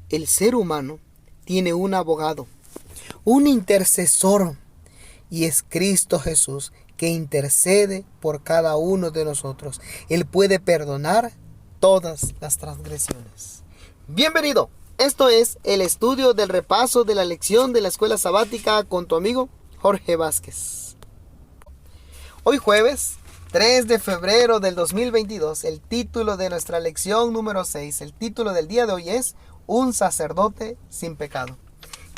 El ser humano tiene un abogado, un intercesor, y es Cristo Jesús, que intercede por cada uno de nosotros. Él puede perdonar todas las transgresiones. Bienvenido. Esto es el estudio del repaso de la lección de la escuela sabática con tu amigo Jorge Vázquez. Hoy jueves 3 de febrero del 2022, el título de nuestra lección número 6, el título del día de hoy es Un sacerdote sin pecado.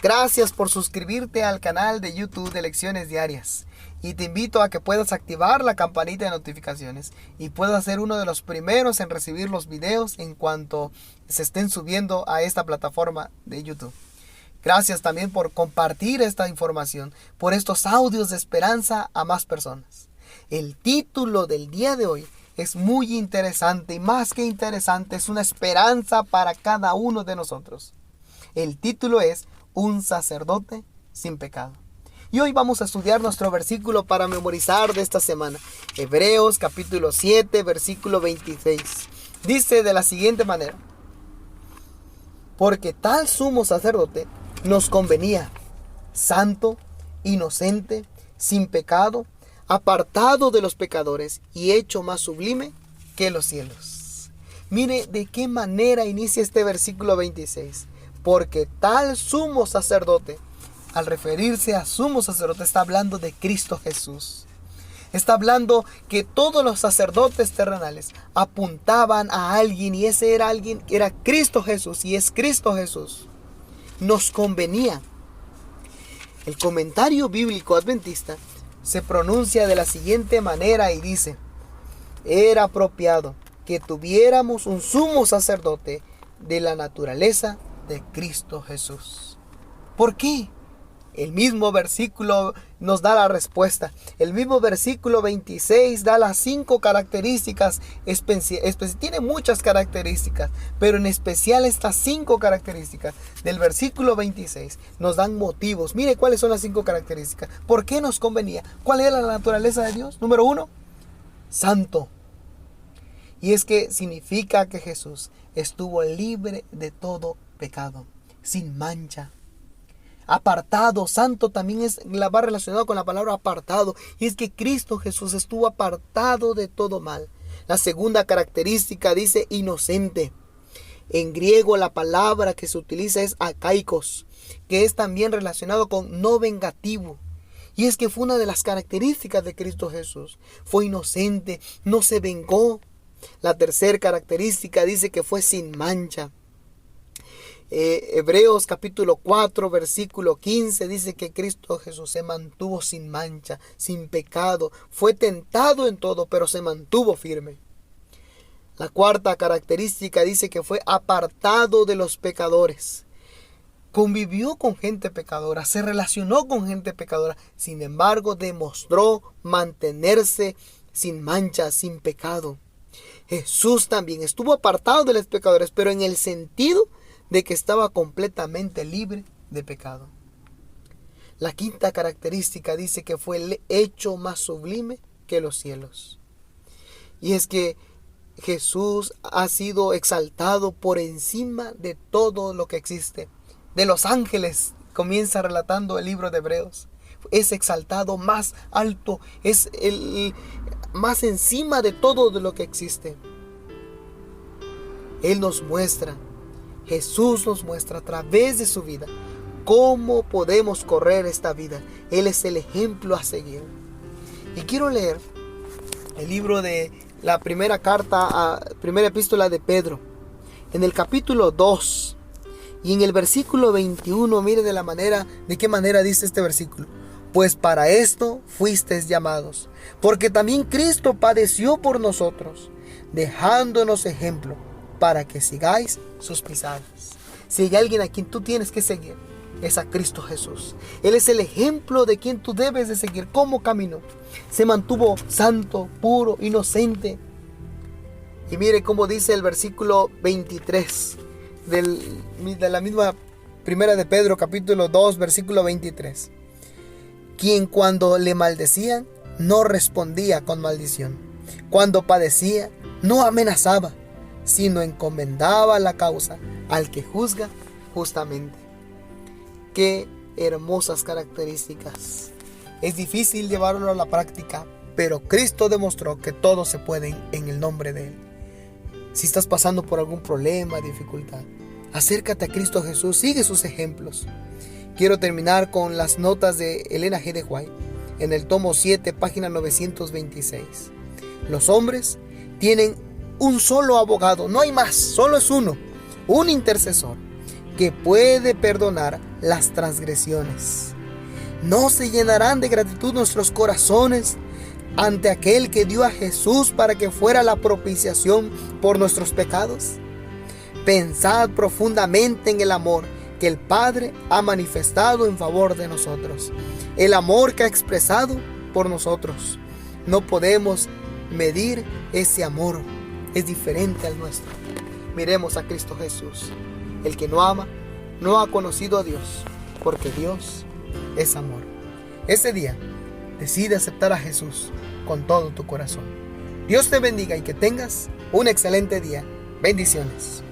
Gracias por suscribirte al canal de YouTube de Lecciones Diarias. Y te invito a que puedas activar la campanita de notificaciones y puedas ser uno de los primeros en recibir los videos en cuanto se estén subiendo a esta plataforma de YouTube. Gracias también por compartir esta información, por estos audios de esperanza a más personas. El título del día de hoy es muy interesante y más que interesante, es una esperanza para cada uno de nosotros. El título es Un sacerdote sin pecado. Y hoy vamos a estudiar nuestro versículo para memorizar de esta semana. Hebreos capítulo 7, versículo 26. Dice de la siguiente manera: porque tal sumo sacerdote nos convenía, santo, inocente, sin pecado, apartado de los pecadores y hecho más sublime que los cielos. Mire de qué manera inicia este versículo 26. Porque tal sumo sacerdote, al referirse a sumo sacerdote, está hablando de Cristo Jesús. Está hablando que todos los sacerdotes terrenales apuntaban a alguien, y ese era alguien, era Cristo Jesús, y es Cristo Jesús. Nos convenía. El comentario bíblico adventista se pronuncia de la siguiente manera y dice: era apropiado que tuviéramos un sumo sacerdote de la naturaleza de Cristo Jesús. ¿Por qué? El mismo versículo nos da la respuesta. El mismo versículo 26 da las 5 características. Tiene muchas características, pero en especial estas 5 características del versículo 26 nos dan motivos. Mire cuáles son las 5 características. ¿Por qué nos convenía? ¿Cuál era la naturaleza de Dios? Número 1, santo. Y es que significa que Jesús estuvo libre de todo pecado, sin mancha. Apartado, santo también va relacionado con la palabra apartado. Y es que Cristo Jesús estuvo apartado de todo mal. La segunda característica dice inocente. En griego la palabra que se utiliza es akaikos, que es también relacionado con no vengativo. Y es que fue una de las características de Cristo Jesús. Fue inocente, no se vengó. La tercera característica dice que fue sin mancha. Hebreos capítulo 4 versículo 15 dice que Cristo Jesús se mantuvo sin mancha, sin pecado. Fue tentado en todo, pero se mantuvo firme. La cuarta característica dice que fue apartado de los pecadores. Convivió con gente pecadora, se relacionó con gente pecadora. Sin embargo, demostró mantenerse sin mancha, sin pecado. Jesús también estuvo apartado de los pecadores, pero en el sentido de que estaba completamente libre de pecado. La quinta característica dice que fue el hecho más sublime que los cielos. Y es que Jesús ha sido exaltado por encima de todo lo que existe. De los ángeles comienza relatando el libro de Hebreos. Es exaltado más alto, es el más encima de todo de lo que existe. Él nos muestra, Jesús nos muestra a través de su vida cómo podemos correr esta vida. Él es el ejemplo a seguir. Y quiero leer el libro de la primera epístola de Pedro, en el capítulo 2 y en el versículo 21. Mire de qué manera dice este versículo: pues para esto fuisteis llamados, porque también Cristo padeció por nosotros, dejándonos ejemplo para que sigáis sus pisadas. Si hay alguien a quien tú tienes que seguir, es a Cristo Jesús. Él es el ejemplo de quien tú debes de seguir. ¿Cómo caminó? Se mantuvo santo, puro, inocente. Y mire cómo dice el versículo 23 de la misma primera de Pedro, capítulo 2, versículo 23. Quien cuando le maldecían, no respondía con maldición. Cuando padecía, no amenazaba, sino encomendaba la causa al que juzga justamente. Qué hermosas características. Es difícil llevarlo a la práctica, pero Cristo demostró que todo se puede en el nombre de Él. Si estás pasando por algún problema, dificultad, acércate a Cristo Jesús, sigue sus ejemplos. Quiero terminar con las notas de Elena G. de White, en el tomo 7, página 926. Los hombres tienen un solo abogado, no hay más, solo es uno, un intercesor, que puede perdonar las transgresiones. ¿No se llenarán de gratitud nuestros corazones ante aquel que dio a Jesús para que fuera la propiciación por nuestros pecados? Pensad profundamente en el amor que el Padre ha manifestado en favor de nosotros, el amor que ha expresado por nosotros. No podemos medir ese amor, es diferente al nuestro. Miremos a Cristo Jesús. El que no ama no ha conocido a Dios, porque Dios es amor. Ese día, decide aceptar a Jesús con todo tu corazón. Dios te bendiga y que tengas un excelente día. Bendiciones.